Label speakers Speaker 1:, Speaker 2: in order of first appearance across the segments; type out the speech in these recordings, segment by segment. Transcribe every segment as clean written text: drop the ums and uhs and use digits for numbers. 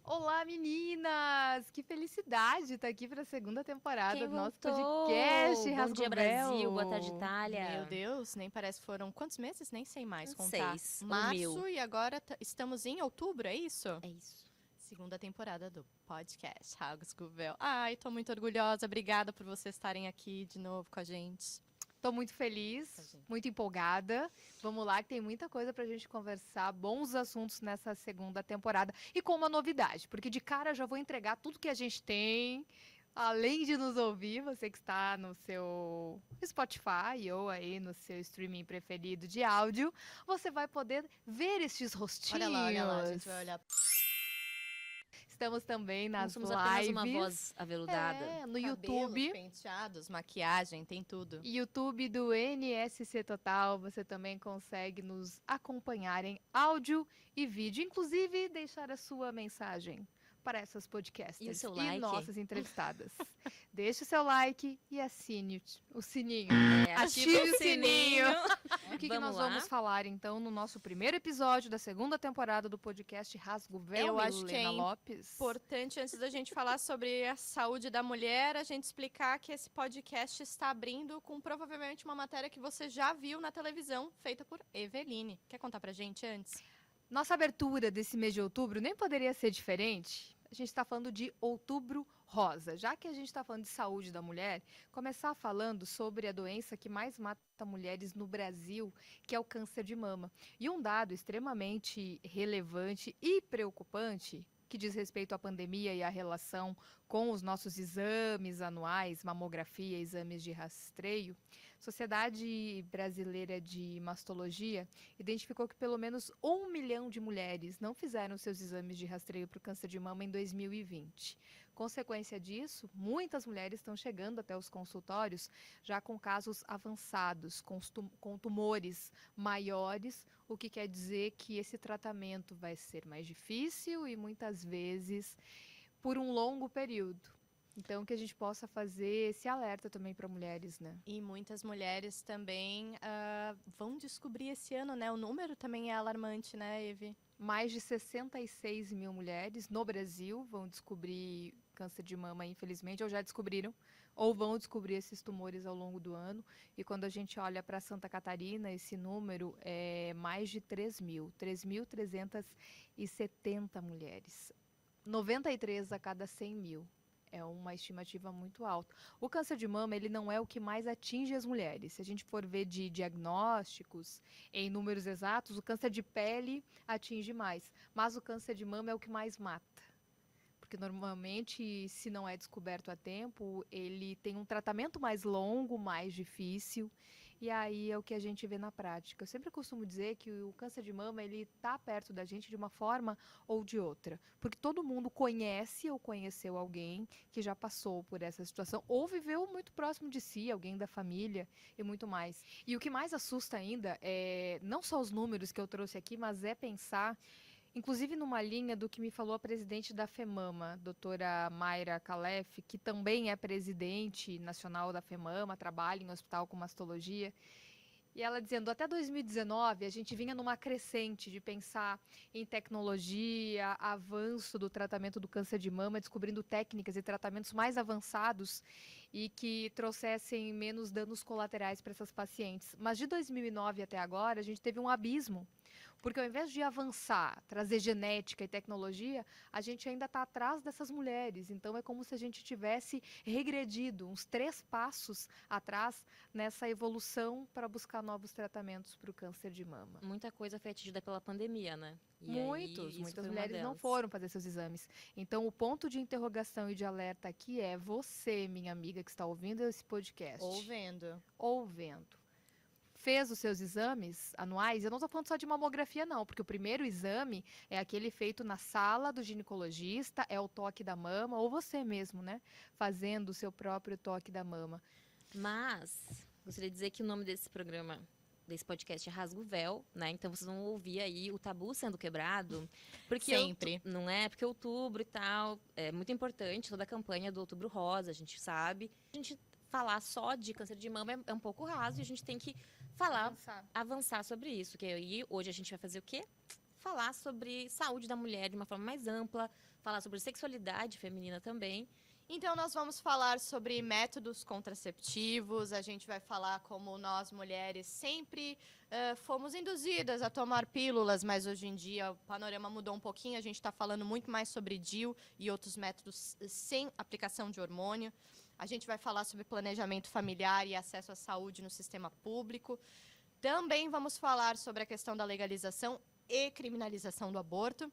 Speaker 1: Olá, meninas! Que felicidade estar aqui para a segunda temporada
Speaker 2: Quem
Speaker 1: do nosso
Speaker 2: voltou?
Speaker 1: podcast
Speaker 2: Bom dia,
Speaker 1: Rasgubel.
Speaker 2: Brasil. Boa tarde, Itália.
Speaker 3: Meu Deus, nem parece foram quantos meses? Nem sei mais
Speaker 2: Uns
Speaker 3: contar.
Speaker 2: 6 ou
Speaker 3: Março
Speaker 2: 1000.
Speaker 3: e agora estamos em outubro, é isso?
Speaker 2: É isso.
Speaker 3: Segunda temporada do podcast Rasgubel. Ai, tô muito orgulhosa. Obrigada por vocês estarem aqui de novo com a gente.
Speaker 1: Estou muito feliz, muito empolgada. Vamos lá, que tem muita coisa para a gente conversar, bons assuntos nessa segunda temporada. E com uma novidade, porque de cara já vou entregar tudo que a gente tem. Além de nos ouvir, você que está no seu Spotify ou aí no seu streaming preferido de áudio, você vai poder ver estes rostinhos.
Speaker 3: Olha lá, a gente vai olhar.
Speaker 1: Estamos também
Speaker 2: Não
Speaker 1: nas
Speaker 2: somos
Speaker 1: lives.
Speaker 2: apenas uma voz aveludada.
Speaker 1: No
Speaker 3: Cabelos,
Speaker 1: YouTube.
Speaker 3: penteados, maquiagem, tem tudo.
Speaker 1: YouTube do NSC Total, você também consegue nos acompanhar em áudio e vídeo, inclusive deixar a sua mensagem para essas podcasters
Speaker 2: E o seu like?
Speaker 1: nossas entrevistadas. Deixe o seu like e assine o sininho.
Speaker 2: Ative
Speaker 1: Ative o sininho. O que
Speaker 2: Vamos
Speaker 1: nós
Speaker 2: lá?
Speaker 1: vamos falar, então, no nosso primeiro episódio da segunda temporada do podcast Rasgubel?
Speaker 3: Eu acho que é
Speaker 1: Milena Lopes.
Speaker 3: importante, antes da gente falar sobre a saúde da mulher, a gente explicar que esse podcast está abrindo com provavelmente uma matéria que você já viu na televisão, feita por Eveline. Quer contar pra gente antes?
Speaker 1: Nossa abertura desse mês de outubro nem poderia ser diferente. A gente está falando de Outubro Rosa. Já que a gente está falando de saúde da mulher, começar falando sobre a doença que mais mata mulheres no Brasil, que é o câncer de mama. E um dado extremamente relevante e preocupante, que diz respeito à pandemia e à relação com os nossos exames anuais, mamografia, exames de rastreio, Sociedade Brasileira de Mastologia identificou que pelo menos 1 milhão de mulheres não fizeram seus exames de rastreio para o câncer de mama em 2020. Consequência disso, muitas mulheres estão chegando até os consultórios já com casos avançados, com tumores maiores, o que quer dizer que esse tratamento vai ser mais difícil e muitas vezes por um longo período. Então, que a gente possa fazer esse alerta também para mulheres, né?
Speaker 3: E muitas mulheres também vão descobrir esse ano, né? O número também é alarmante, né, Eve?
Speaker 1: Mais de 66 mil mulheres no Brasil vão descobrir câncer de mama, infelizmente, ou já descobriram, ou vão descobrir esses tumores ao longo do ano. E quando a gente olha para Santa Catarina, esse número é mais de 3.370 mulheres. 93 a cada 100 mil. É uma estimativa muito alta. O câncer de mama, ele não é o que mais atinge as mulheres. Se a gente for ver de diagnósticos em números exatos, o câncer de pele atinge mais. Mas o câncer de mama é o que mais mata. Porque normalmente, se não é descoberto a tempo, ele tem um tratamento mais longo, mais difícil. E aí é o que a gente vê na prática. Eu sempre costumo dizer que o câncer de mama, ele está perto da gente de uma forma ou de outra. Porque todo mundo conhece ou conheceu alguém que já passou por essa situação ou viveu muito próximo de si, alguém da família e muito mais. E o que mais assusta ainda é não só os números que eu trouxe aqui, mas é pensar inclusive numa linha do que me falou a presidente da FEMAMA, doutora Mayra Calef, que também é presidente nacional da FEMAMA, trabalha em hospital com mastologia. E ela dizendo, até 2019, a gente vinha numa crescente de pensar em tecnologia, avanço do tratamento do câncer de mama, descobrindo técnicas e tratamentos mais avançados e que trouxessem menos danos colaterais para essas pacientes. Mas de 2009 até agora, a gente teve um abismo, porque ao invés de avançar, trazer genética e tecnologia, a gente ainda está atrás dessas mulheres. Então é como se a gente tivesse regredido uns 3 passos atrás nessa evolução para buscar novos tratamentos para o câncer de mama.
Speaker 2: Muita coisa foi atingida pela pandemia, né? E
Speaker 1: Muitas mulheres não foram fazer seus exames. Então, o ponto de interrogação e de alerta aqui é você, minha amiga que está ouvindo esse podcast. Ou vendo. Fez os seus exames anuais? Eu não estou falando só de mamografia, não, porque o primeiro exame é aquele feito na sala do ginecologista, é o toque da mama, ou você mesmo, né? Fazendo o seu próprio toque da mama.
Speaker 2: Mas, gostaria de dizer que o nome desse programa, desse podcast é Rasga o Véu, né? Então vocês vão ouvir aí o tabu sendo quebrado. Porque
Speaker 3: Sempre.
Speaker 2: Não é? Porque outubro e tal, é muito importante, toda a campanha do Outubro Rosa, a gente sabe. A gente falar só de câncer de mama é um pouco raso e a gente tem que avançar sobre isso. Que aí hoje a gente vai fazer o quê? falar sobre saúde da mulher de uma forma mais ampla, falar sobre sexualidade feminina também.
Speaker 3: Então, nós vamos falar sobre métodos contraceptivos, a gente vai falar como nós, mulheres, sempre fomos induzidas a tomar pílulas, mas hoje em dia o panorama mudou um pouquinho, a gente está falando muito mais sobre DIU e outros métodos sem aplicação de hormônio. A gente vai falar sobre planejamento familiar e acesso à saúde no sistema público. Também vamos falar sobre a questão da legalização e criminalização do aborto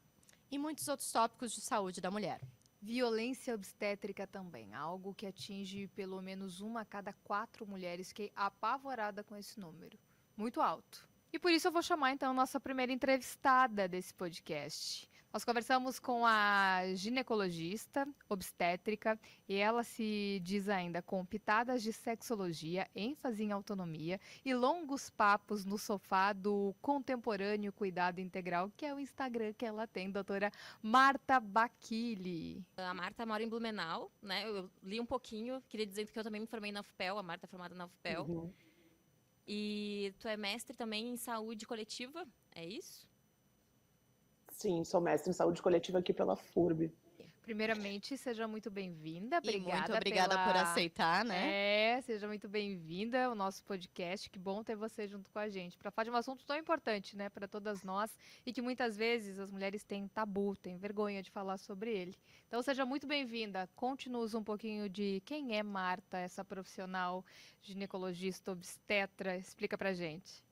Speaker 3: e muitos outros tópicos de saúde da mulher.
Speaker 1: Violência obstétrica também, algo que atinge pelo menos 1 a cada 4 mulheres, fiquei apavorada com esse número, muito alto. E por isso eu vou chamar então a nossa primeira entrevistada desse podcast. Nós conversamos com a ginecologista obstétrica e ela se diz ainda com pitadas de sexologia, ênfase em autonomia e longos papos no sofá do Contemporâneo Cuidado Integral, que é o Instagram que ela tem, doutora Marta Bacchili.
Speaker 2: A Marta mora em Blumenau, né? Eu li um pouquinho, queria dizer que eu também me formei na UFPEL, a Marta é formada na UFPEL.
Speaker 4: Uhum.
Speaker 2: E tu é mestre também em saúde coletiva, é isso?
Speaker 4: Sim, sou mestre em saúde coletiva aqui pela FURB.
Speaker 1: Primeiramente, seja muito bem-vinda.
Speaker 3: E muito obrigada por aceitar, né?
Speaker 1: Seja muito bem-vinda ao nosso podcast. Que bom ter você junto com a gente para falar de um assunto tão importante, né, para todas nós e que muitas vezes as mulheres têm tabu, têm vergonha de falar sobre ele. Então, seja muito bem-vinda. Conte-nos um pouquinho de quem é Marta, essa profissional ginecologista obstetra. Explica pra gente.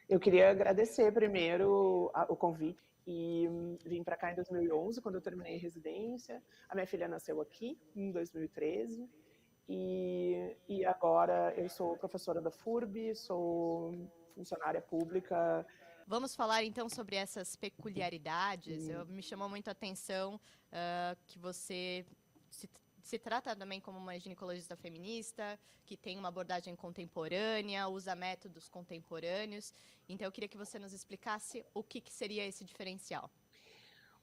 Speaker 4: Eu queria agradecer primeiro o convite e vim para cá em 2011, quando eu terminei a residência. A minha filha nasceu aqui em 2013 e agora eu sou professora da FURB, sou funcionária pública.
Speaker 3: Vamos falar então sobre essas peculiaridades. Me chamou muito a atenção que você se trata também como uma ginecologista feminista, que tem uma abordagem contemporânea, usa métodos contemporâneos. Então, eu queria que você nos explicasse o que seria esse diferencial.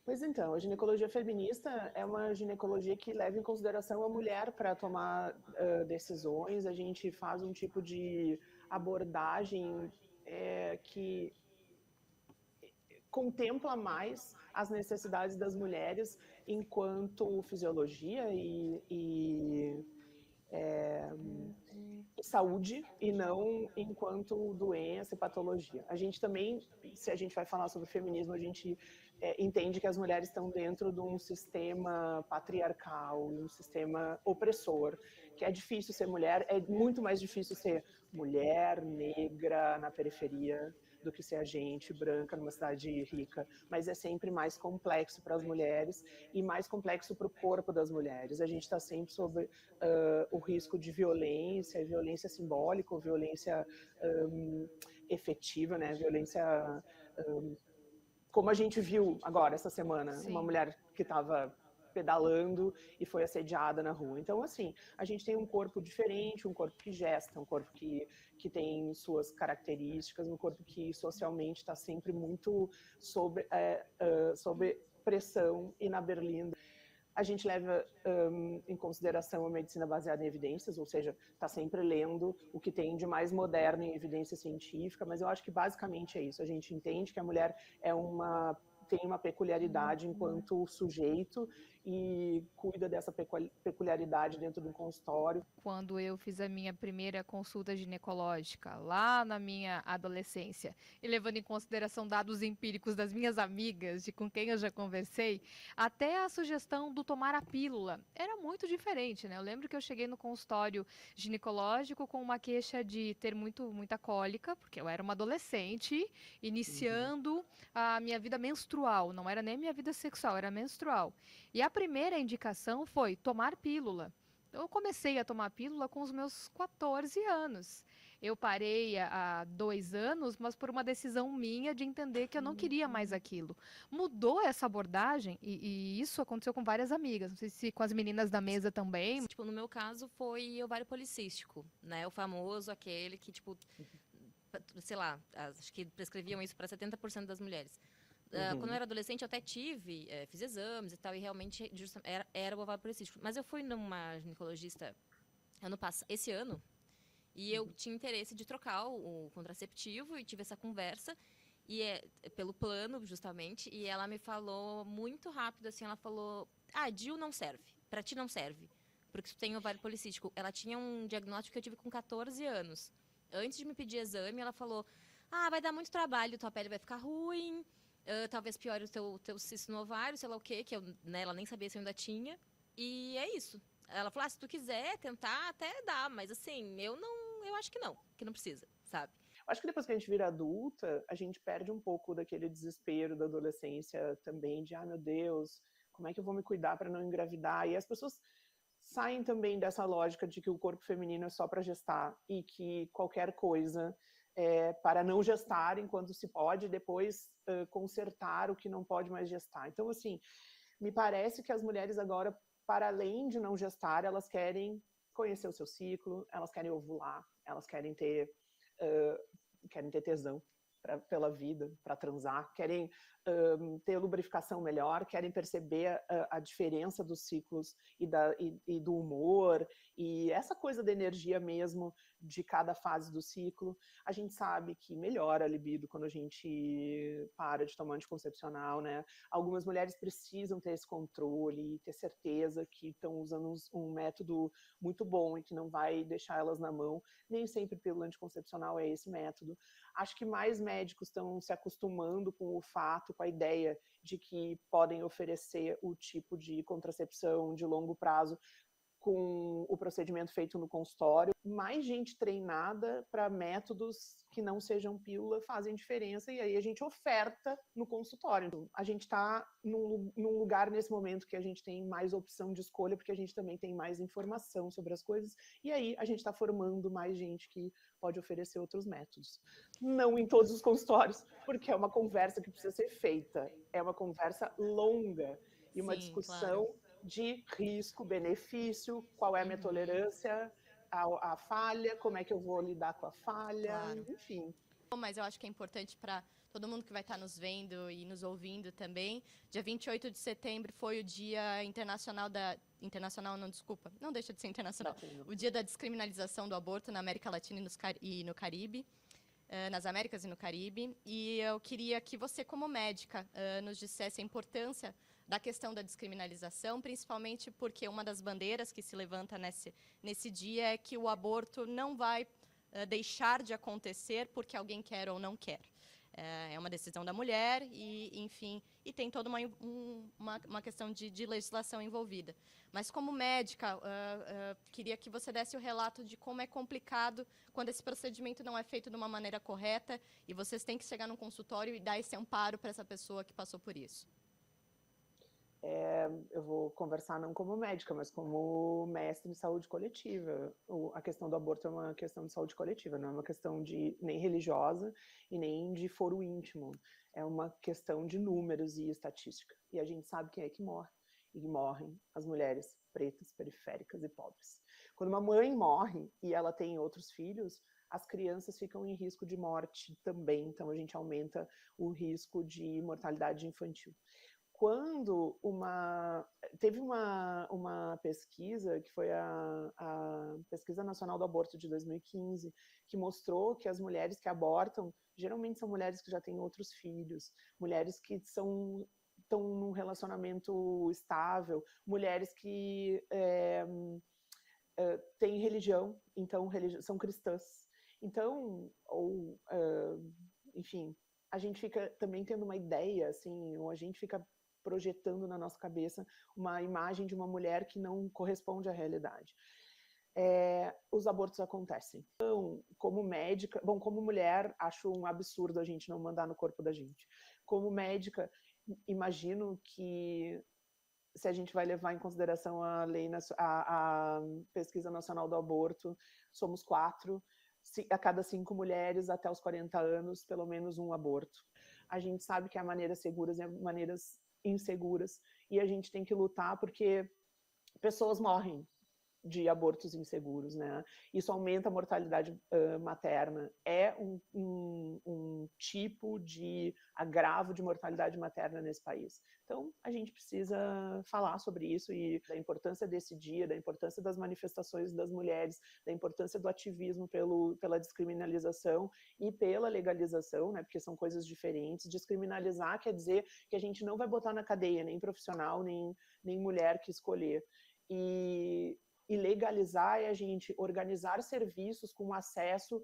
Speaker 4: Pois então, a ginecologia feminista é uma ginecologia que leva em consideração a mulher para tomar decisões. A gente faz um tipo de abordagem que contempla mais as necessidades das mulheres enquanto fisiologia e saúde, e não enquanto doença e patologia. A gente também, se a gente vai falar sobre feminismo, a gente entende que as mulheres estão dentro de um sistema patriarcal, um sistema opressor, que é difícil ser mulher, é muito mais difícil ser mulher, negra, na periferia, do que ser a gente branca numa cidade rica, mas é sempre mais complexo para as mulheres e mais complexo para o corpo das mulheres. A gente está sempre sob o risco de violência simbólica, ou violência efetiva, né? Violência como a gente viu agora essa semana,
Speaker 1: Sim.
Speaker 4: Uma mulher que estava pedalando e foi assediada na rua. Então, assim, a gente tem um corpo diferente, um corpo que gesta, um corpo que tem suas características, um corpo que socialmente está sempre muito sob pressão e na berlinda. A gente leva em consideração a medicina baseada em evidências, ou seja, está sempre lendo o que tem de mais moderno em evidência científica, mas eu acho que basicamente é isso. A gente entende que a mulher tem uma peculiaridade enquanto sujeito e cuida dessa peculiaridade dentro do consultório.
Speaker 1: Quando eu fiz a minha primeira consulta ginecológica, lá na minha adolescência, e levando em consideração dados empíricos das minhas amigas, de com quem eu já conversei, até a sugestão do tomar a pílula era muito diferente, né? Eu lembro que eu cheguei no consultório ginecológico com uma queixa de ter muita cólica, porque eu era uma adolescente, iniciando a minha vida menstrual, não era nem minha vida sexual, era menstrual. E a primeira indicação foi tomar pílula. Eu comecei a tomar pílula com os meus 14 anos. Eu parei há 2 anos, mas por uma decisão minha de entender que eu não queria mais aquilo. Mudou essa abordagem e isso aconteceu com várias amigas. Não sei se com as meninas da mesa também.
Speaker 2: Tipo, no meu caso foi ovário policístico, né? O famoso, aquele que, tipo, sei lá, acho que prescreviam isso para 70% das mulheres. Quando eu era adolescente, eu até fiz exames e tal, e realmente era o ovário policístico. Mas eu fui numa ginecologista esse ano, e eu tinha interesse de trocar o contraceptivo, e tive essa conversa, e pelo plano, justamente, e ela me falou muito rápido, assim, ela falou, DIU não serve, pra ti não serve, porque tu tem ovário policístico. Ela tinha um diagnóstico que eu tive com 14 anos. Antes de me pedir exame, ela falou, vai dar muito trabalho, tua pele vai ficar ruim, talvez piore o teu cisto no ovário, sei lá o quê, que eu, né, ela nem sabia se eu ainda tinha, e é isso. Ela falou, se tu quiser tentar, até dá, mas assim, eu acho que não precisa, sabe?
Speaker 4: Acho que depois que a gente vira adulta, a gente perde um pouco daquele desespero da adolescência também, de, meu Deus, como é que eu vou me cuidar para não engravidar? E as pessoas saem também dessa lógica de que o corpo feminino é só para gestar e que qualquer coisa é para não gestar enquanto se pode, depois consertar o que não pode mais gestar. Então, assim, me parece que as mulheres agora, para além de não gestar, elas querem conhecer o seu ciclo, elas querem ovular, elas querem ter tesão pela vida, para transar, querem ter lubrificação melhor, querem perceber a diferença dos ciclos e do humor, e essa coisa da energia mesmo de cada fase do ciclo. A gente sabe que melhora a libido quando a gente para de tomar anticoncepcional, né? Algumas mulheres precisam ter esse controle e ter certeza que estão usando um método muito bom e que não vai deixar elas na mão. Nem sempre pílula anticoncepcional é esse método. Acho que mais médicos estão se acostumando com o fato, com a ideia de que podem oferecer o tipo de contracepção de longo prazo com o procedimento feito no consultório. Mais gente treinada para métodos que não sejam pílula fazem diferença, e aí a gente oferta no consultório. Então, a gente está num lugar nesse momento que a gente tem mais opção de escolha, porque a gente também tem mais informação sobre as coisas, e aí a gente está formando mais gente que pode oferecer outros métodos. Não em todos os consultórios, porque é uma conversa que precisa ser feita, é uma conversa longa e uma discussão, claro, de risco-benefício, qual é a minha tolerância à falha, como é que eu vou lidar com a falha, claro, enfim.
Speaker 3: Mas eu acho que é importante para todo mundo que vai estar nos vendo e nos ouvindo também. Dia 28 de setembro foi o Dia Internacional não deixa de ser internacional. O Dia da Descriminalização do Aborto na América Latina e no Caribe. Nas Américas e no Caribe. E eu queria que você, como médica, nos dissesse a importância da questão da descriminalização, principalmente porque uma das bandeiras que se levanta nesse dia é que o aborto não vai deixar de acontecer porque alguém quer ou não quer. É uma decisão da mulher e, enfim, e tem toda uma questão de legislação envolvida. Mas, como médica, queria que você desse o relato de como é complicado quando esse procedimento não é feito de uma maneira correta e vocês têm que chegar num consultório e dar esse amparo para essa pessoa que passou por isso.
Speaker 4: Eu vou conversar não como médica, mas como mestre em saúde coletiva. A questão do aborto é uma questão de saúde coletiva, não é uma questão nem religiosa e nem de foro íntimo. É uma questão de números e estatística. E a gente sabe quem é que morre. E morrem as mulheres pretas, periféricas e pobres. Quando uma mãe morre e ela tem outros filhos, as crianças ficam em risco de morte também. Então a gente aumenta o risco de mortalidade infantil. Quando teve uma pesquisa, que foi a Pesquisa Nacional do Aborto de 2015, que mostrou que as mulheres que abortam, geralmente são mulheres que já têm outros filhos, mulheres que estão num relacionamento estável, mulheres que têm religião, então são cristãs. Então, enfim, a gente fica também tendo uma ideia, assim, ou a gente fica projetando na nossa cabeça uma imagem de uma mulher que não corresponde à realidade. Os abortos acontecem. Então, como médica, como mulher, acho um absurdo a gente não mandar no corpo da gente. Como médica, imagino que se a gente vai levar em consideração a Pesquisa Nacional do Aborto, somos 4, a cada 5 mulheres até os 40 anos, pelo menos um aborto. A gente sabe que há maneiras seguras e há maneiras inseguras, e a gente tem que lutar porque pessoas morrem de abortos inseguros, né? Isso aumenta a mortalidade materna. É um tipo de agravo de mortalidade materna nesse país. Então, a gente precisa falar sobre isso e da importância desse dia, da importância das manifestações das mulheres, da importância do ativismo pela descriminalização e pela legalização, né? Porque são coisas diferentes. Descriminalizar quer dizer que a gente não vai botar na cadeia nem profissional, nem mulher que escolher. E legalizar é a gente organizar serviços com acesso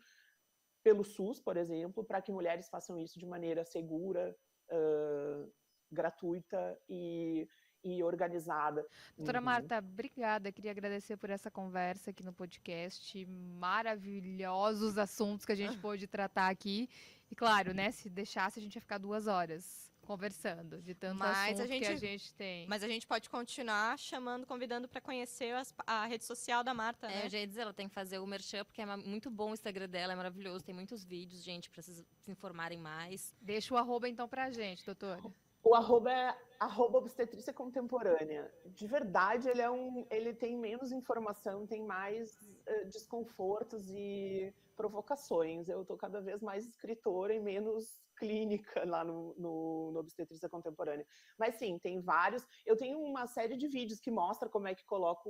Speaker 4: pelo SUS, por exemplo, para que mulheres façam isso de maneira segura, gratuita e organizada.
Speaker 1: Doutora Marta, obrigada. Queria agradecer por essa conversa aqui no podcast. Maravilhosos assuntos que a gente pôde tratar aqui. E claro, né, se deixasse, a gente ia ficar 2 horas conversando de tanto assunto que a gente tem.
Speaker 3: Mas a gente pode continuar convidando para conhecer a rede social da Marta, né?
Speaker 2: Eu já ia dizer, ela tem que fazer o merchan, porque é muito bom o Instagram dela, é maravilhoso, tem muitos vídeos, gente, para vocês se informarem mais.
Speaker 1: Deixa o arroba então pra gente, doutora.
Speaker 4: O arroba é @obstetrícia contemporânea. De verdade, ele tem menos informação, tem mais desconfortos e provocações. Eu estou cada vez mais escritora e menos clínica lá no Obstetrícia Contemporânea. Mas sim, tem vários. Eu tenho uma série de vídeos que mostra como é que coloco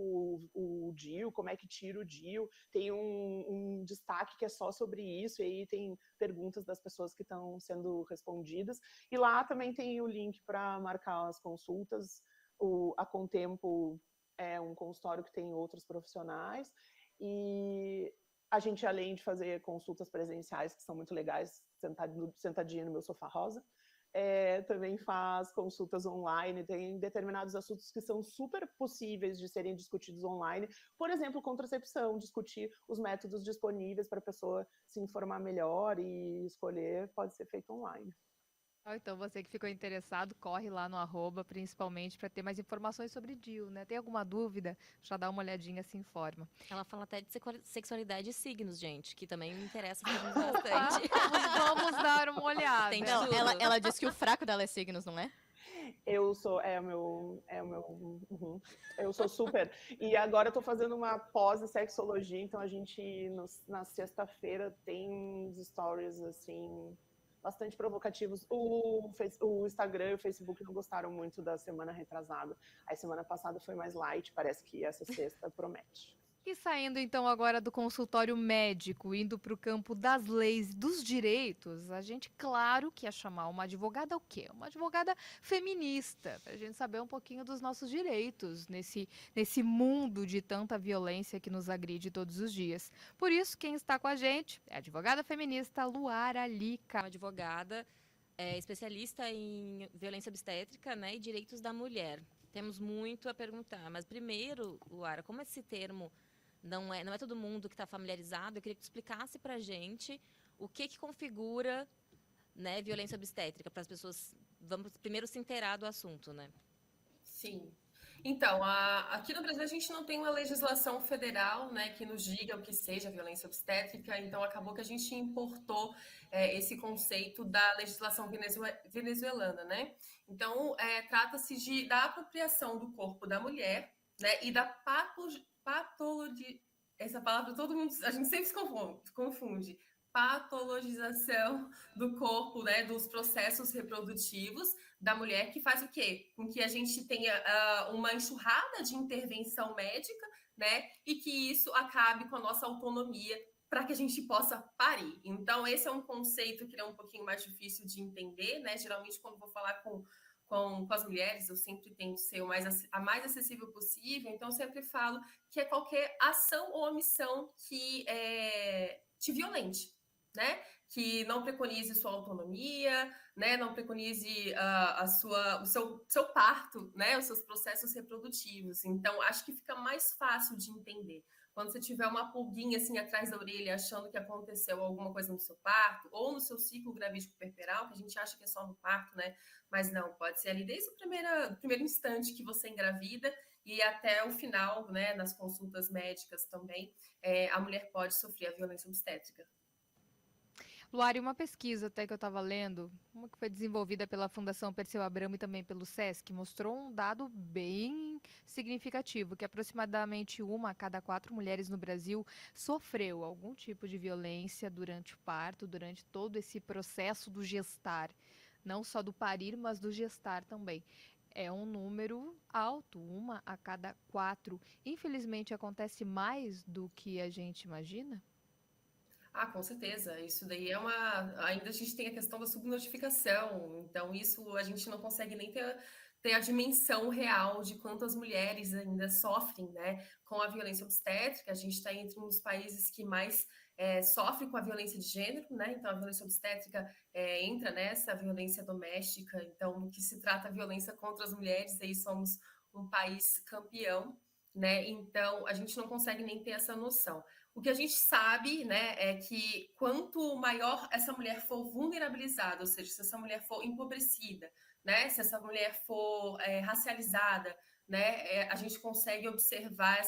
Speaker 4: o DIU, como é que tiro o DIU. Tem um destaque que é só sobre isso, e aí tem perguntas das pessoas que estão sendo respondidas. E lá também tem o link para marcar as consultas. A Contempo é um consultório que tem outros profissionais. E a gente, além de fazer consultas presenciais, que são muito legais, sentadinha no meu sofá rosa, também faz consultas online. Tem determinados assuntos que são super possíveis de serem discutidos online. Por exemplo, contracepção, discutir os métodos disponíveis para a pessoa se informar melhor e escolher, pode ser feito online.
Speaker 1: Então, você que ficou interessado, corre lá no arroba, principalmente para ter mais informações sobre DIU, né? Tem alguma dúvida? Já dá uma olhadinha, se informa.
Speaker 2: Ela fala até de sexualidade e signos, gente, que também me interessa bastante.
Speaker 1: Vamos dar uma olhada.
Speaker 2: Tem
Speaker 3: Não,
Speaker 2: tudo.
Speaker 3: ela disse que o fraco dela é signos, não é?
Speaker 4: Eu sou, eu sou super. E agora eu tô fazendo uma pós em sexologia, então a gente, na sexta-feira, tem uns stories, assim, bastante provocativos. O Instagram e o Facebook não gostaram muito da semana retrasada. A semana passada foi mais light, parece que essa sexta promete.
Speaker 1: E saindo então agora do consultório médico, indo para o campo das leis, dos direitos, a gente, claro, que ia chamar uma advogada o quê? Uma advogada feminista, para a gente saber um pouquinho dos nossos direitos nesse mundo de tanta violência que nos agride todos os dias. Por isso, quem está com a gente é a advogada feminista Luara Lica.
Speaker 2: Uma advogada especialista em violência obstétrica, né, e direitos da mulher. Temos muito a perguntar, mas primeiro, Luara, como esse termo não é todo mundo que está familiarizado, eu queria que tu explicasse para a gente o que configura, né, violência obstétrica, para as pessoas, vamos primeiro se inteirar do assunto, né?
Speaker 5: Sim. Então, aqui no Brasil a gente não tem uma legislação federal, né, que nos diga o que seja violência obstétrica, então acabou que a gente importou esse conceito da legislação venezuelana, né? Então, trata-se da apropriação do corpo da mulher, né, e da patologia, essa palavra a gente sempre se confunde, patologização do corpo, né, dos processos reprodutivos da mulher, que faz o quê? Com que a gente tenha uma enxurrada de intervenção médica, né, e que isso acabe com a nossa autonomia para que a gente possa parir. Então, esse é um conceito que é um pouquinho mais difícil de entender, né? Geralmente, quando vou falar com as mulheres, eu sempre tento ser a mais acessível possível, então eu sempre falo que é qualquer ação ou omissão que te violente, né? Que não preconize sua autonomia, né? Não preconize o seu parto, né? Os seus processos reprodutivos. Então, acho que fica mais fácil de entender. Quando você tiver uma pulguinha assim atrás da orelha, achando que aconteceu alguma coisa no seu parto, ou no seu ciclo gravídico perperal, que a gente acha que é só no parto, né? Mas não, pode ser ali desde o primeiro instante que você engravida e até o final, né? Nas consultas médicas também, a mulher pode sofrer a violência obstétrica.
Speaker 1: Luari, uma pesquisa até que eu estava lendo, uma que foi desenvolvida pela Fundação Perseu Abramo e também pelo SESC, mostrou um dado bem significativo, que aproximadamente 1 a cada 4 mulheres no Brasil sofreu algum tipo de violência durante o parto, durante todo esse processo do gestar. Não só do parir, mas do gestar também. É um número alto, 1 a cada 4. Infelizmente, acontece mais do que a gente imagina?
Speaker 5: Ah, com certeza. Isso daí é uma. Ainda a gente tem a questão da subnotificação, então isso a gente não consegue nem ter a dimensão real de quantas mulheres ainda sofrem, né, com a violência obstétrica. A gente está entre um dos países que mais sofre com a violência de gênero, né? Então a violência obstétrica entra nessa violência doméstica. Então, no que se trata a violência contra as mulheres, aí somos um país campeão, né? Então a gente não consegue nem ter essa noção. O que a gente sabe, né, é que quanto maior essa mulher for vulnerabilizada, ou seja, se essa mulher for empobrecida, né, se essa mulher for racializada, né, a gente consegue observar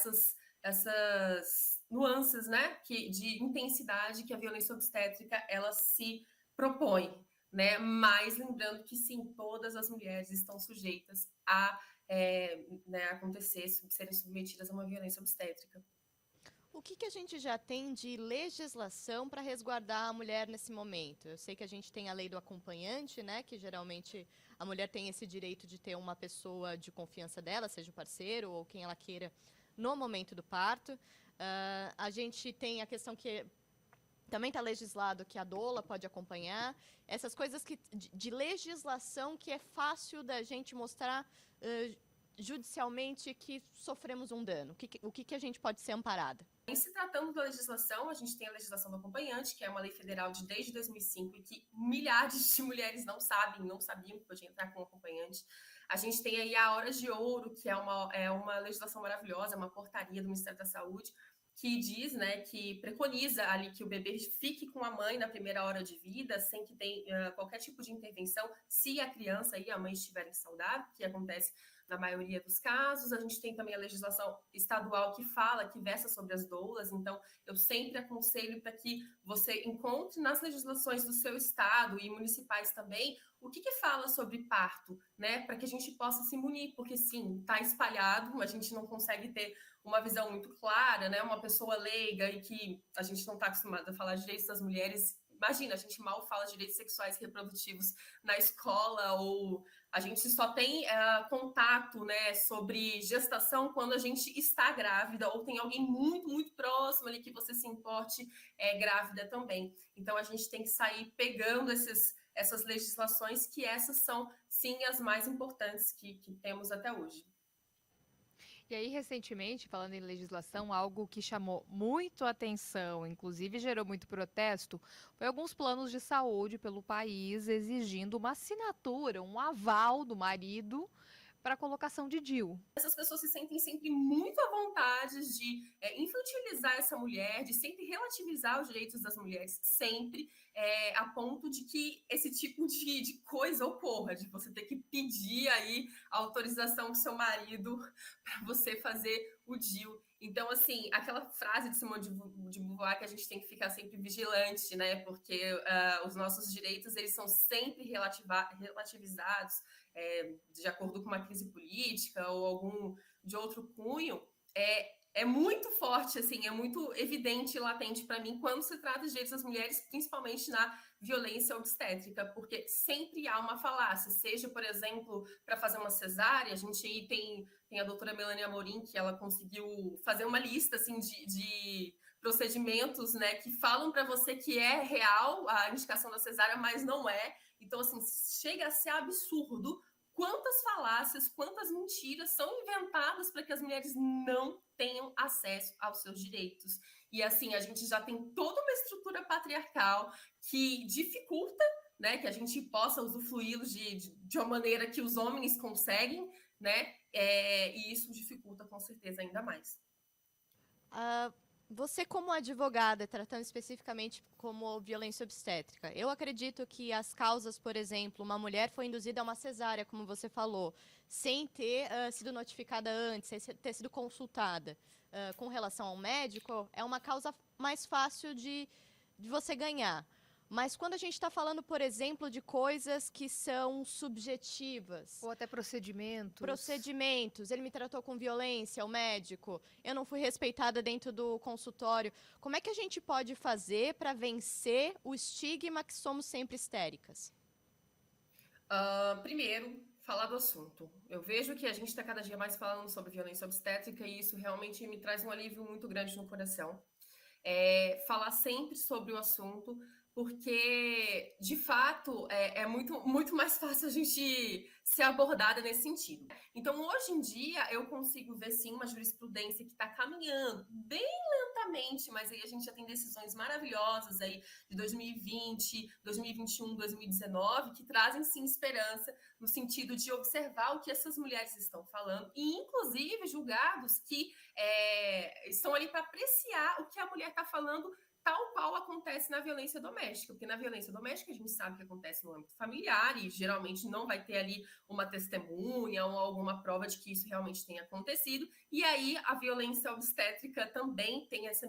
Speaker 5: essas nuances, né, de intensidade que a violência obstétrica ela se propõe, né, mas lembrando que sim, todas as mulheres estão sujeitas a né, acontecer, serem submetidas a uma violência obstétrica.
Speaker 3: O que a gente já tem de legislação para resguardar a mulher nesse momento? Eu sei que a gente tem a lei do acompanhante, né, que geralmente a mulher tem esse direito de ter uma pessoa de confiança dela, seja o parceiro ou quem ela queira, no momento do parto. A gente tem a questão que também está legislado que a doula pode acompanhar. Essas coisas de legislação que é fácil da gente mostrar judicialmente que sofremos um dano. O que a gente pode ser amparada?
Speaker 5: Em se tratando da legislação, a gente tem a legislação do acompanhante, que é uma lei federal desde 2005 e que milhares de mulheres não sabiam que podia entrar com acompanhante. A gente tem aí a Horas de Ouro, que é uma legislação maravilhosa, uma portaria do Ministério da Saúde, que diz, né, que preconiza ali que o bebê fique com a mãe na primeira hora de vida, sem que tenha qualquer tipo de intervenção, se a criança e a mãe estiverem saudáveis, que acontece na maioria dos casos. A gente tem também a legislação estadual que versa sobre as doulas. Então, eu sempre aconselho para que você encontre nas legislações do seu estado e municipais também o que fala sobre parto, né? Para que a gente possa se munir, porque sim, está espalhado, a gente não consegue ter uma visão muito clara, né? Uma pessoa leiga e que a gente não está acostumado a falar direitos das mulheres. Imagina, a gente mal fala direitos sexuais e reprodutivos na escola, ou a gente só tem contato, né, sobre gestação quando a gente está grávida, ou tem alguém muito, muito próximo ali que você se importe grávida também. Então, a gente tem que sair pegando essas legislações, que essas são, sim, as mais importantes que temos até hoje.
Speaker 1: E aí, recentemente, falando em legislação, algo que chamou muito a atenção, inclusive gerou muito protesto, foi alguns planos de saúde pelo país exigindo uma assinatura, um aval do marido para a colocação de DIU.
Speaker 5: Essas pessoas se sentem sempre muito à vontade de infantilizar essa mulher, de sempre relativizar os direitos das mulheres, sempre, a ponto de que esse tipo de coisa ocorra, de você ter que pedir aí a autorização do seu marido para você fazer o DIU. Então, assim, aquela frase de Simone de Beauvoir que a gente tem que ficar sempre vigilante, né? Porque os nossos direitos, eles são sempre relativizados, de acordo com uma crise política ou algum de outro cunho, é muito forte, assim, é muito evidente e latente para mim quando se trata de direitos das mulheres, principalmente na violência obstétrica, porque sempre há uma falácia, seja, por exemplo, para fazer uma cesárea. A gente aí tem a doutora Melanie Amorim, que ela conseguiu fazer uma lista, assim, de procedimentos, né, que falam para você que é real a indicação da cesárea, mas não é. Então, assim, chega a ser absurdo quantas falácias, quantas mentiras são inventadas para que as mulheres não tenham acesso aos seus direitos. E, assim, a gente já tem toda uma estrutura patriarcal que dificulta, né, que a gente possa usufruí-los de uma maneira que os homens conseguem, né, e isso dificulta, com certeza, ainda mais.
Speaker 3: Você, como advogada, tratando especificamente como violência obstétrica, eu acredito que as causas, por exemplo, uma mulher foi induzida a uma cesárea, como você falou, sem ter sido notificada antes, sem ter sido consultada com relação ao médico, é uma causa mais fácil de você ganhar. Mas quando a gente está falando, por exemplo, de coisas que são subjetivas,
Speaker 1: Ou até procedimentos.
Speaker 3: procedimentos, ele me tratou com violência, o médico, eu não fui respeitada dentro do consultório, como é que a gente pode fazer para vencer o estigma que somos sempre histéricas?
Speaker 5: Primeiro, falar do assunto. Eu vejo que a gente está cada dia mais falando sobre violência obstétrica e isso realmente me traz um alívio muito grande no coração. Falar sempre sobre o assunto, porque, de fato, é muito mais fácil a gente ser abordada nesse sentido. Então, hoje em dia, eu consigo ver, sim, uma jurisprudência que está caminhando bem lentamente, mas aí a gente já tem decisões maravilhosas aí de 2020, 2021, 2019, que trazem, sim, esperança no sentido de observar o que essas mulheres estão falando e, inclusive, julgados que estão ali para apreciar o que a mulher está falando, tal qual acontece na violência doméstica, porque na violência doméstica a gente sabe que acontece no âmbito familiar e geralmente não vai ter ali uma testemunha ou alguma prova de que isso realmente tenha acontecido, e aí a violência obstétrica também tem esse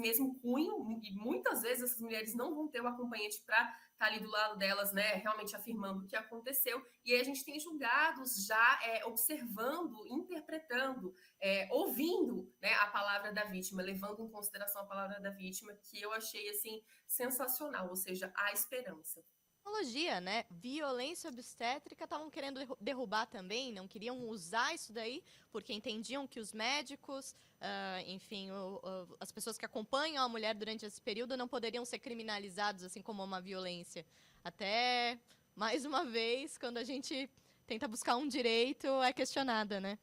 Speaker 5: mesmo cunho, e muitas vezes essas mulheres não vão ter o acompanhante para estar ali do lado delas, né, realmente afirmando o que aconteceu, e aí a gente tem julgados já observando, interpretando, ouvindo, né, a palavra da vítima, levando em consideração a palavra da vítima, que eu achei, assim, sensacional, ou seja, a esperança.
Speaker 3: Tecnologia, né? Violência obstétrica estavam querendo derrubar também, não queriam usar isso daí, porque entendiam que os médicos, enfim, as pessoas que acompanham a mulher durante esse período não poderiam ser criminalizados, assim como uma violência. Até, mais uma vez, quando a gente tenta buscar um direito, é questionada, né?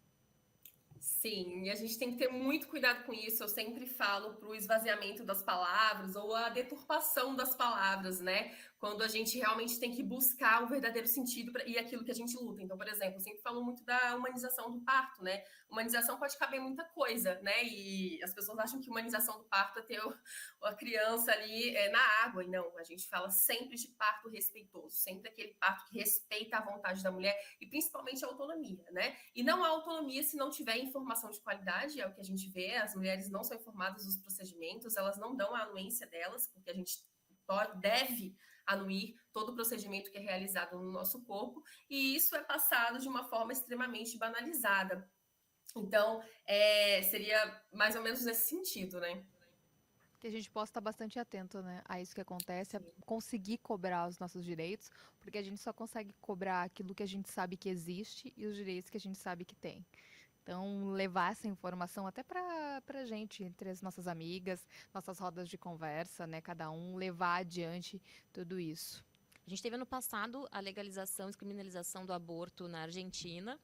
Speaker 5: Sim, e a gente tem que ter muito cuidado com isso. Eu sempre falo para o esvaziamento das palavras ou a deturpação das palavras, né? Quando a gente realmente tem que buscar o verdadeiro sentido e aquilo que a gente luta. Então, por exemplo, eu sempre falo muito da humanização do parto, né? Humanização pode caber muita coisa, né? E as pessoas acham que humanização do parto é ter a criança ali na água. E não, a gente fala sempre de parto respeitoso, sempre aquele parto que respeita a vontade da mulher e principalmente a autonomia, né? E não há autonomia se não tiver informação de qualidade, é o que a gente vê, as mulheres não são informadas dos procedimentos, elas não dão a anuência delas, porque a gente deve anuir todo o procedimento que é realizado no nosso corpo, e isso é passado de uma forma extremamente banalizada. Então, seria mais ou menos nesse sentido, né?
Speaker 1: Que a gente possa estar bastante atento, né, a isso que acontece, a conseguir cobrar os nossos direitos, porque a gente só consegue cobrar aquilo que a gente sabe que existe e os direitos que a gente sabe que tem. Então, levar essa informação até para gente, entre as nossas amigas, nossas rodas de conversa, né, cada um levar adiante tudo isso.
Speaker 2: A gente teve ano passado a legalização e descriminalização do aborto na Argentina.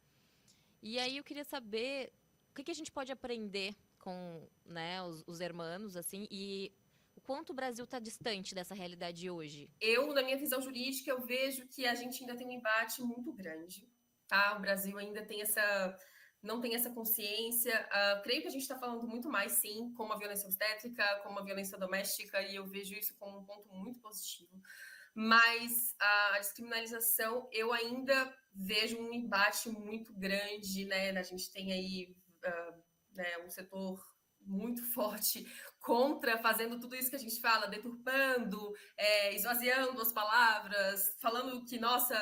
Speaker 2: E aí eu queria saber o que a gente pode aprender com, né, os hermanos, assim, e o quanto o Brasil está distante dessa realidade hoje.
Speaker 5: Eu, na minha visão jurídica, eu vejo que a gente ainda tem um embate muito grande, tá? O Brasil ainda tem não tem essa consciência. Creio que a gente está falando muito mais, sim, como a violência obstétrica, como a violência doméstica, e eu vejo isso como um ponto muito positivo. Mas a descriminalização, eu ainda vejo um embate muito grande, né? A gente tem aí né, um setor muito forte contra, fazendo tudo isso que a gente fala, deturpando, esvaziando as palavras, falando que, nossa,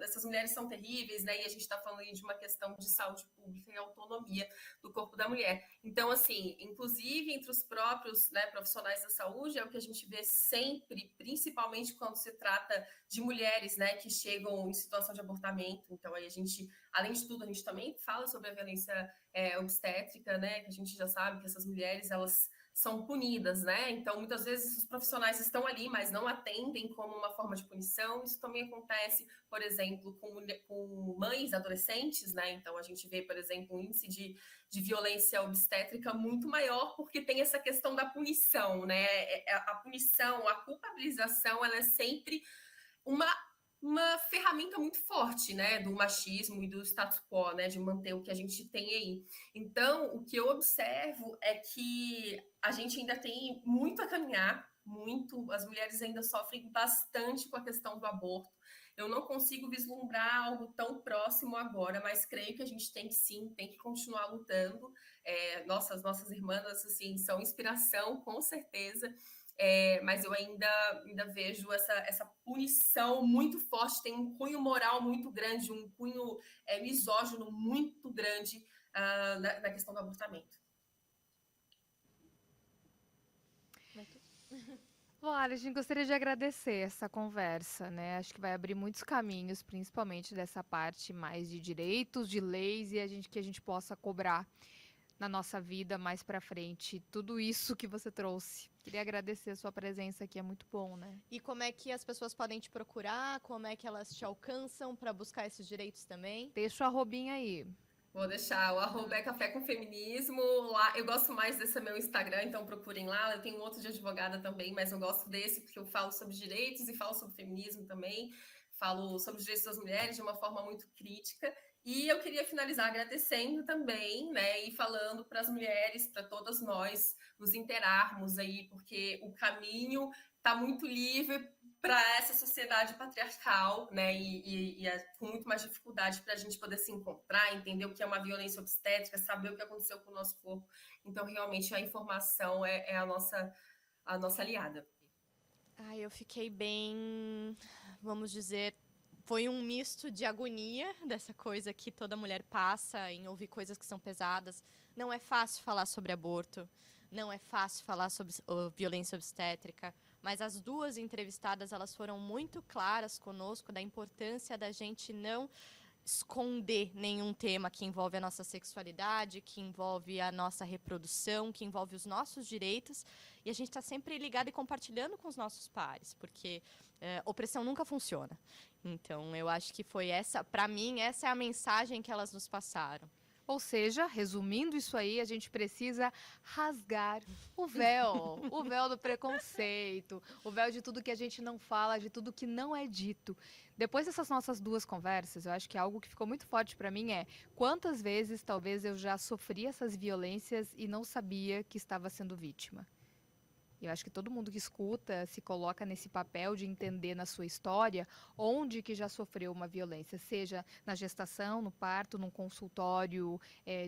Speaker 5: essas mulheres são terríveis, né? E a gente está falando aí de uma questão de saúde pública e autonomia do corpo da mulher. Então, assim, inclusive entre os próprios, né, profissionais da saúde, é o que a gente vê sempre, principalmente quando se trata de mulheres, né, que chegam em situação de abortamento. Então, aí a gente, além de tudo, a gente também fala sobre a violência obstétrica, né, que a gente já sabe que essas mulheres, elas são punidas, né? Então, muitas vezes os profissionais estão ali, mas não atendem como uma forma de punição. Isso também acontece, por exemplo, com mães adolescentes, né? Então, a gente vê, por exemplo, um índice de violência obstétrica muito maior, porque tem essa questão da punição, né? A punição, a culpabilização, ela é sempre uma ferramenta muito forte, né, do machismo e do status quo, né, de manter o que a gente tem aí. Então, o que eu observo é que a gente ainda tem muito a caminhar, muito, as mulheres ainda sofrem bastante com a questão do aborto. Eu não consigo vislumbrar algo tão próximo agora, mas creio que a gente tem que sim, tem que continuar lutando. Nossas irmãs, assim, são inspiração, com certeza. mas eu ainda vejo essa punição muito forte, tem um cunho moral muito grande, um cunho misógino muito grande na questão do abortamento.
Speaker 1: Olha, a gente gostaria de agradecer essa conversa, né? Acho que vai abrir muitos caminhos, principalmente dessa parte mais de direitos, de leis, e que a gente possa cobrar na nossa vida mais para frente tudo isso que você trouxe. Queria agradecer a sua presença aqui, é muito bom, né?
Speaker 3: E como é que as pessoas podem te procurar? Como é que elas te alcançam para buscar esses direitos também?
Speaker 1: Deixa o arrobinha aí.
Speaker 5: Vou deixar o arroba é Café com Feminismo. Lá, eu gosto mais desse meu Instagram, então procurem lá. Eu tenho um outro de advogada também, mas eu gosto desse porque eu falo sobre direitos e falo sobre feminismo também. Falo sobre os direitos das mulheres de uma forma muito crítica. E eu queria finalizar agradecendo também, né, e falando para as mulheres, para todas nós, nos interarmos aí, porque o caminho está muito livre para essa sociedade patriarcal, né, e com muito mais dificuldade para a gente poder se encontrar, entender o que é uma violência obstétrica, saber o que aconteceu com o nosso corpo. Então, realmente, a informação é a nossa aliada.
Speaker 3: Ai, eu fiquei bem, vamos dizer, foi um misto de agonia dessa coisa que toda mulher passa em ouvir coisas que são pesadas. Não é fácil falar sobre aborto, não é fácil falar sobre violência obstétrica, mas as duas entrevistadas, elas foram muito claras conosco da importância da gente não esconder nenhum tema que envolve a nossa sexualidade, que envolve a nossa reprodução, que envolve os nossos direitos. E a gente está sempre ligado e compartilhando com os nossos pares, porque opressão nunca funciona. Então, eu acho que foi essa, para mim, essa é a mensagem que elas nos passaram.
Speaker 1: Ou seja, resumindo isso aí, a gente precisa rasgar o véu do preconceito, o véu de tudo que a gente não fala, de tudo que não é dito. Depois dessas nossas duas conversas, eu acho que algo que ficou muito forte para mim é quantas vezes talvez eu já sofri essas violências e não sabia que estava sendo vítima. Eu acho que todo mundo que escuta se coloca nesse papel de entender na sua história onde que já sofreu uma violência, seja na gestação, no parto, num consultório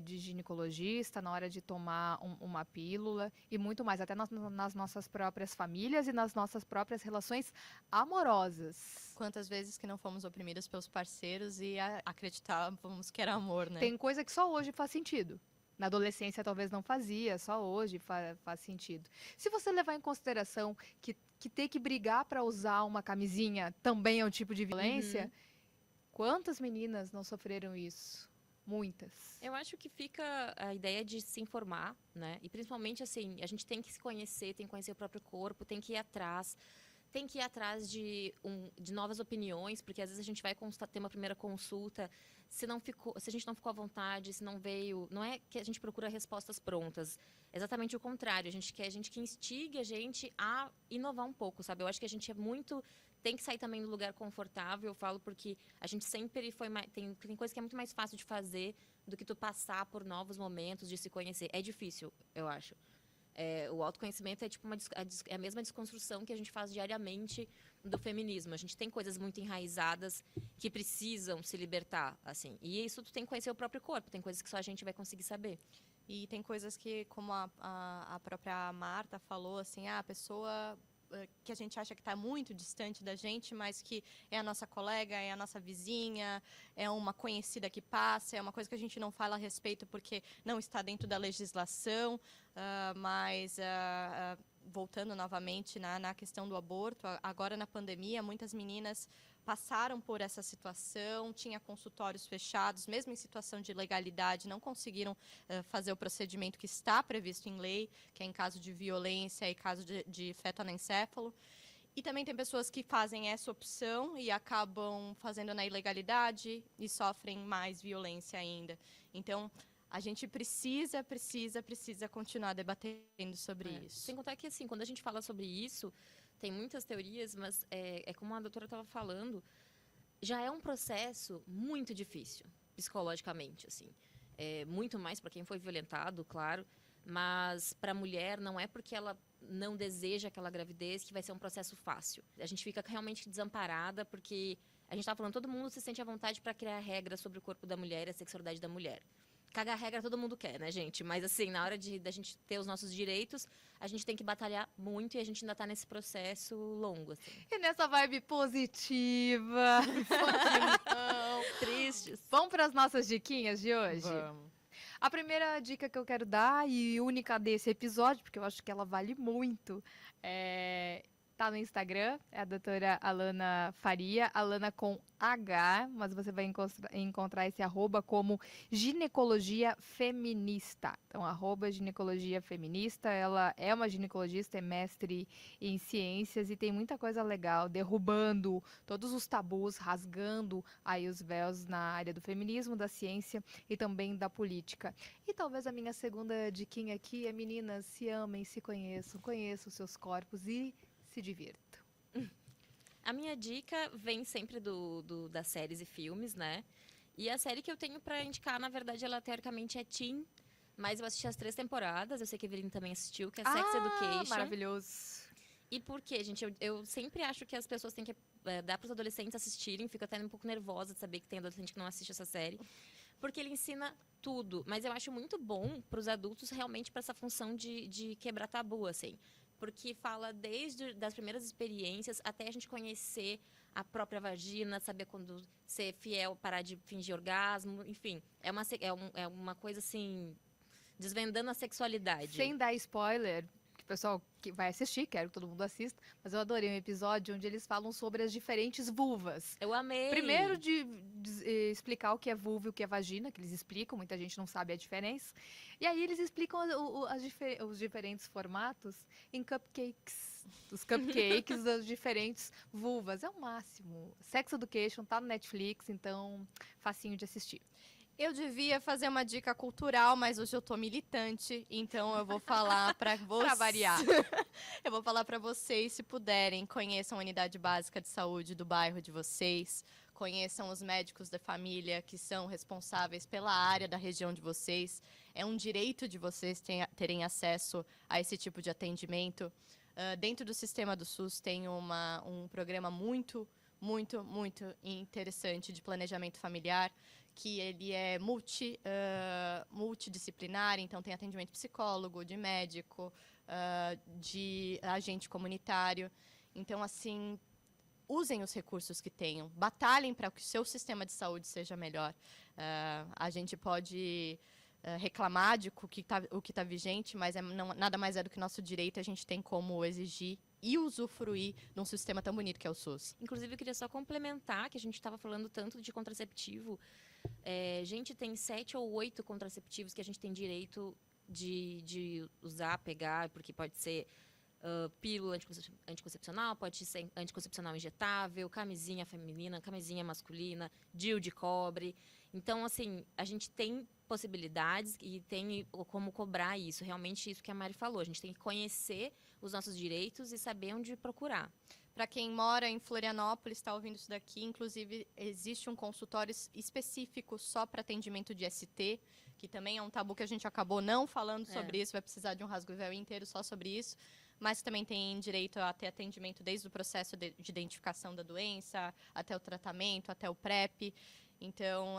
Speaker 1: de ginecologista, na hora de tomar uma pílula e muito mais, até nas nossas próprias famílias e nas nossas próprias relações amorosas.
Speaker 3: Quantas vezes que não fomos oprimidas pelos parceiros e acreditávamos que era amor, né?
Speaker 1: Tem coisa que só hoje faz sentido. Na adolescência talvez não fazia, só hoje faz sentido. Se você levar em consideração que ter que brigar para usar uma camisinha também é um tipo de violência, quantas meninas não sofreram isso? Muitas.
Speaker 2: Eu acho que fica a ideia de se informar, né? E principalmente assim, a gente tem que se conhecer, tem que conhecer o próprio corpo, tem que ir atrás. Tem que ir atrás de novas opiniões, porque às vezes a gente vai ter uma primeira consulta, se a gente não ficou à vontade, se não veio... Não é que a gente procura respostas prontas, é exatamente o contrário. A gente quer que instigue a gente a inovar um pouco, sabe? Eu acho que a gente tem que sair também do lugar confortável, eu falo porque a gente sempre tem coisa que é muito mais fácil de fazer do que tu passar por novos momentos de se conhecer. É difícil, eu acho. O autoconhecimento é tipo a mesma desconstrução que a gente faz diariamente do feminismo. A gente tem coisas muito enraizadas que precisam se libertar, assim. E isso tu tem que conhecer o próprio corpo. Tem coisas que só a gente vai conseguir saber.
Speaker 3: E tem coisas que, como a própria Marta falou, assim, a pessoa que a gente acha que está muito distante da gente, mas que é a nossa colega, é a nossa vizinha, é uma conhecida que passa, é uma coisa que a gente não fala a respeito porque não está dentro da legislação, mas voltando novamente na questão do aborto, agora na pandemia, muitas meninas passaram por essa situação, tinha consultórios fechados, mesmo em situação de legalidade, não conseguiram fazer o procedimento que está previsto em lei, que é em caso de violência e caso de feto anencéfalo. E também tem pessoas que fazem essa opção e acabam fazendo na ilegalidade e sofrem mais violência ainda. Então, a gente precisa continuar debatendo sobre isso.
Speaker 2: Sem contar que, assim, quando a gente fala sobre isso, tem muitas teorias, mas é como a doutora estava falando, já é um processo muito difícil, psicologicamente, assim. Muito mais para quem foi violentado, claro, mas para a mulher não é porque ela não deseja aquela gravidez que vai ser um processo fácil. A gente fica realmente desamparada porque a gente estava falando, todo mundo se sente à vontade para criar regras sobre o corpo da mulher e a sexualidade da mulher. cagar regra todo mundo quer, né, gente? Mas, assim, na hora da gente ter os nossos direitos, a gente tem que batalhar muito e a gente ainda tá nesse processo longo, assim.
Speaker 1: E nessa vibe positiva,
Speaker 2: Tristes.
Speaker 1: vamos para as nossas diquinhas de hoje?
Speaker 3: Vamos.
Speaker 1: A primeira dica que eu quero dar, e única desse episódio, porque eu acho que ela vale muito, tá no Instagram, é a doutora Alana Faria, Alana com H, mas você vai encontrar esse arroba como ginecologia feminista. Então, arroba ginecologia feminista, ela é uma ginecologista, é mestre em ciências e tem muita coisa legal, derrubando todos os tabus, rasgando aí os véus na área do feminismo, da ciência e também da política. E talvez a minha segunda diquinha aqui é, meninas, se amem, se conheçam, conheçam os seus corpos e se divirtam.
Speaker 2: A minha dica vem sempre das séries e filmes, né? E a série que eu tenho pra indicar, na verdade, ela teoricamente é teen, mas eu assisti as 3 temporadas, eu sei que a Evelyn também assistiu, que é Sex Education.
Speaker 1: Maravilhoso.
Speaker 2: E por quê, gente? Eu sempre acho que as pessoas têm que dar pros adolescentes assistirem, fico até um pouco nervosa de saber que tem adolescente que não assiste essa série, porque ele ensina tudo, mas eu acho muito bom pros adultos realmente pra essa função de quebrar tabu, assim. Porque fala desde das primeiras experiências até a gente conhecer a própria vagina, saber quando ser fiel, parar de fingir orgasmo, enfim. É uma coisa assim, desvendando a sexualidade.
Speaker 1: Sem dar spoiler, que o pessoal que vai assistir, quero que todo mundo assista, mas eu adorei um episódio onde eles falam sobre as diferentes vulvas.
Speaker 2: Eu amei.
Speaker 1: Primeiro de explicar o que é vulva e o que é vagina, que eles explicam, muita gente não sabe a diferença. E aí eles explicam os diferentes formatos em cupcakes. Os cupcakes das diferentes vulvas. É o máximo. Sex Education tá no Netflix, então facinho de assistir.
Speaker 3: Eu devia fazer uma dica cultural, mas hoje eu tô militante, então eu vou falar para vocês.
Speaker 1: Pra variar.
Speaker 3: Eu vou falar para vocês, se puderem, conheçam a unidade básica de saúde do bairro de vocês, conheçam os médicos da família que são responsáveis pela área da região de vocês. É um direito de vocês terem acesso a esse tipo de atendimento. Dentro do sistema do SUS tem um programa muito interessante de planejamento familiar, que ele é multidisciplinar, então tem atendimento psicólogo, de médico, de agente comunitário. Então, assim, usem os recursos que tenham, batalhem para que o seu sistema de saúde seja melhor. A gente pode reclamar de o que tá vigente, mas nada mais é do que nosso direito, a gente tem como exigir e usufruir de um sistema tão bonito que é o SUS.
Speaker 2: Inclusive, eu queria só complementar, que a gente estava falando tanto de contraceptivo. Gente, tem 7 ou 8 contraceptivos que a gente tem direito de usar, pegar, porque pode ser pílula anticoncepcional, pode ser anticoncepcional injetável, camisinha feminina, camisinha masculina, DIU de cobre. Então, assim, a gente tem possibilidades e tem como cobrar isso. Realmente, isso que a Mari falou. A gente tem que conhecer os nossos direitos e saber onde procurar.
Speaker 3: Para quem mora em Florianópolis, está ouvindo isso daqui, inclusive existe um consultório específico só para atendimento de ST, que também é um tabu que a gente acabou não falando sobre isso, vai precisar de um rasgo véu inteiro só sobre isso, mas também tem direito a ter atendimento desde o processo de identificação da doença, até o tratamento, até o PrEP. Então,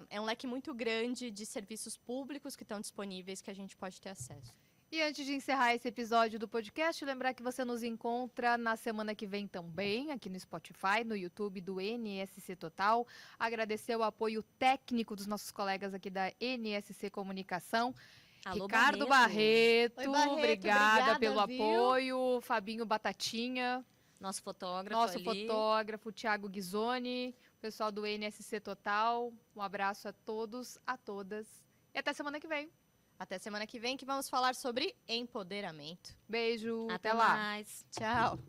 Speaker 3: é um leque muito grande de serviços públicos que estão disponíveis que a gente pode ter acesso.
Speaker 1: E antes de encerrar esse episódio do podcast, lembrar que você nos encontra na semana que vem também, aqui no Spotify, no YouTube do NSC Total. Agradecer o apoio técnico dos nossos colegas aqui da NSC Comunicação.
Speaker 2: Alô,
Speaker 1: Ricardo
Speaker 2: Barreto.
Speaker 1: Barreto,
Speaker 3: Oi, Barreto,
Speaker 1: obrigada pelo
Speaker 3: viu?
Speaker 1: apoio. Fabinho Batatinha,
Speaker 2: Nosso fotógrafo
Speaker 1: nosso
Speaker 2: ali.
Speaker 1: fotógrafo Thiago Ghisoni, pessoal do NSC Total. Um abraço a todos, a todas. E até semana que vem.
Speaker 3: Até semana que vem, que vamos falar sobre empoderamento.
Speaker 1: Beijo,
Speaker 2: Até
Speaker 1: até lá.
Speaker 2: mais.
Speaker 3: Tchau!